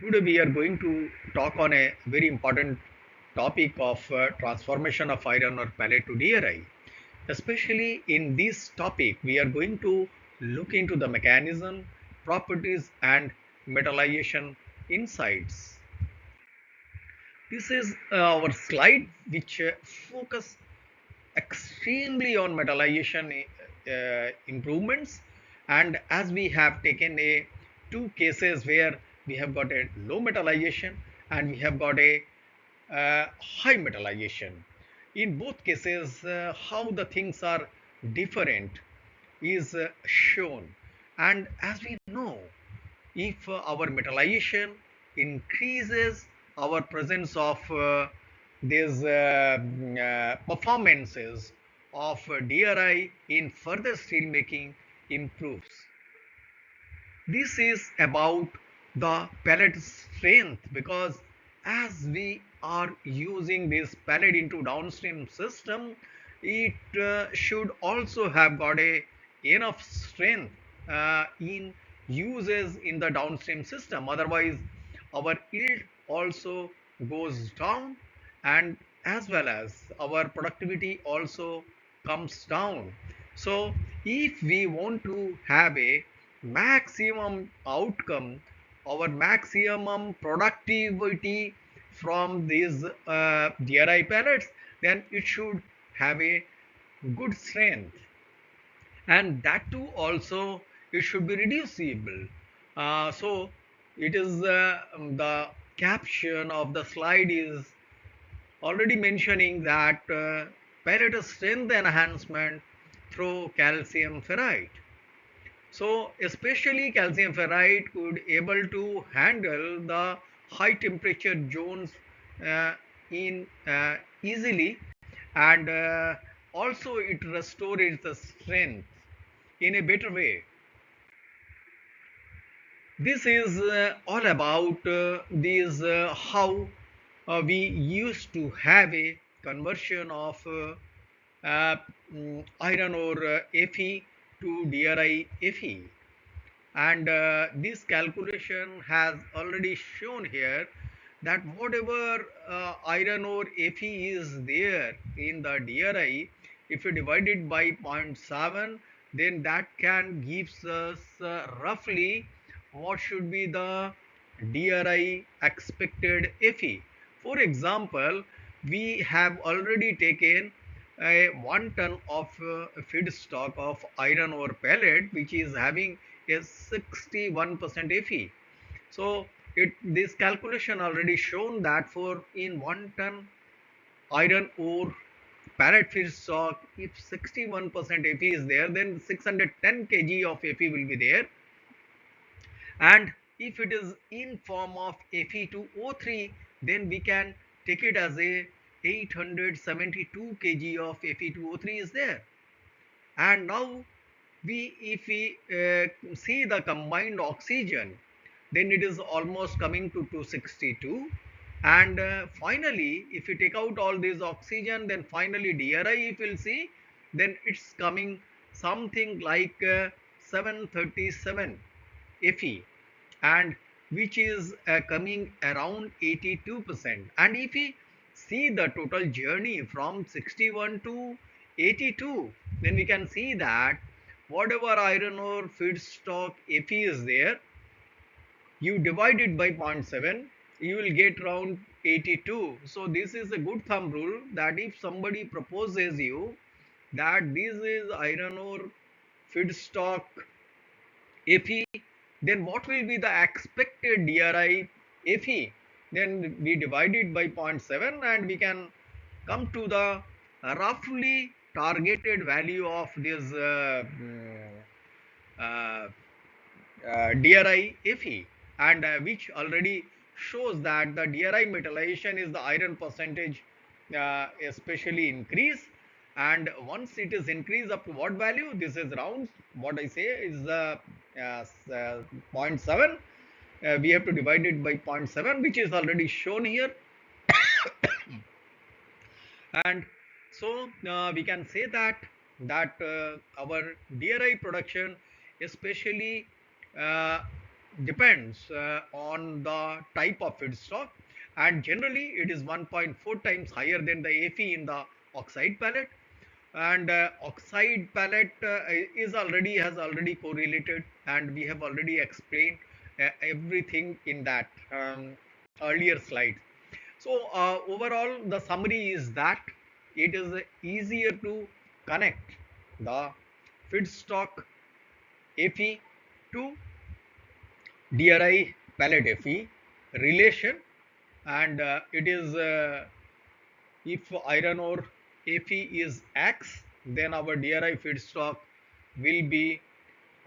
Today we are going to talk on a very important topic of transformation of iron ore pellet to DRI. Especially in this topic, we are going to look into the mechanism, properties and metallization insights. This is our slide which focus extremely on metallization improvements, and as we have taken a two cases where we have got a low metallization and we have got a high metallization. In both cases, how the things are different is shown. And as we know, if our metallization increases our presence of these performances of DRI in further steel making improves. This is about the pellet strength, because as we are using this pellet into downstream system, it should also have got a enough strength in uses in the downstream system. Otherwise our yield also goes down, and as well as our productivity also comes down. So if we want to have a maximum outcome, our maximum productivity from these DRI pellets, then it should have a good strength, and that too also it should be reducible. So it is the caption of the slide is already mentioning that pellet strength enhancement through calcium ferrite. So especially calcium ferrite could able to handle the high temperature zones in easily, and also it restores the strength in a better way. This is all about these how we used to have a conversion of iron ore Fe to DRI Fe, and this calculation has already shown here that whatever iron ore Fe is there in the DRI, if you divide it by zero point 0.7, then that can gives us roughly what should be the DRI expected Fe. For example, we have already taken a 1 ton of feedstock of iron ore pellet which is having a 61% Fe. So this calculation already shown that for in 1 ton iron ore pellet feedstock, if 61% Fe is there, then 610 kg of Fe will be there, and if it is in form of Fe2O3, then we can take it as a 872 kg of Fe2O3 is there. And now if we see the combined oxygen, then it is almost coming to 262, and finally if you take out all this oxygen, then finally DRI if you will see, then it's coming something like 737 Fe, and which is coming around 82%. And if we see the total journey from 61 to 82, then we can see that whatever iron ore feedstock Fe is there, you divide it by zero point 0.7, you will get around 82. So this is a good thumb rule that if somebody proposes you that this is iron ore feedstock Fe, then what will be the expected DRI Fe? Then we divide it by zero point 0.7 and we can come to the roughly targeted value of this uh, DRI Fe, and which already shows that the DRI metallization is the iron percentage especially increase, and once it is increased up to what value, this is round, what I say is zero point 0.7, we have to divide it by zero point 0.7, which is already shown here. And so we can say that our DRI production especially uh, depends on the type of feedstock, and generally it is 1.4 times higher than the Fe in the oxide pellet. And oxide pellet has already correlated, and we have already explained everything in that earlier slide. So overall, the summary is that it is easier to connect the feedstock Fe to DRI pellet Fe relation, and it is if iron ore Fe is X, then our DRI feedstock will be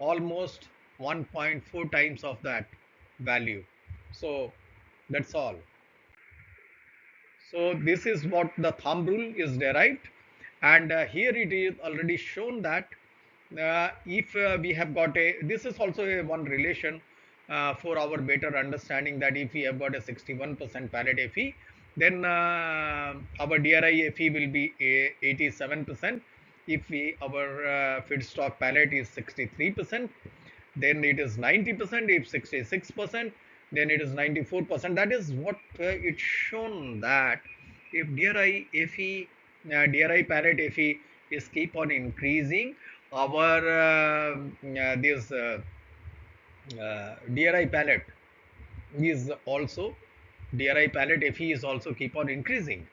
almost 1.4 times of that value. So that's all. So this is what the thumb rule is derived, and here it is already shown that if we have got this is also a one relation for our better understanding, that if we have got a 61% pellet Fe, then our DRI Fe will be 87%. If our feedstock pellet is 63%, then it is 90%. If 66%, then it is 94%. That is what it's shown, that if DRI pellet Fe is keep on increasing, our this DRI pellet is also DRI pellet Fe is also keep on increasing.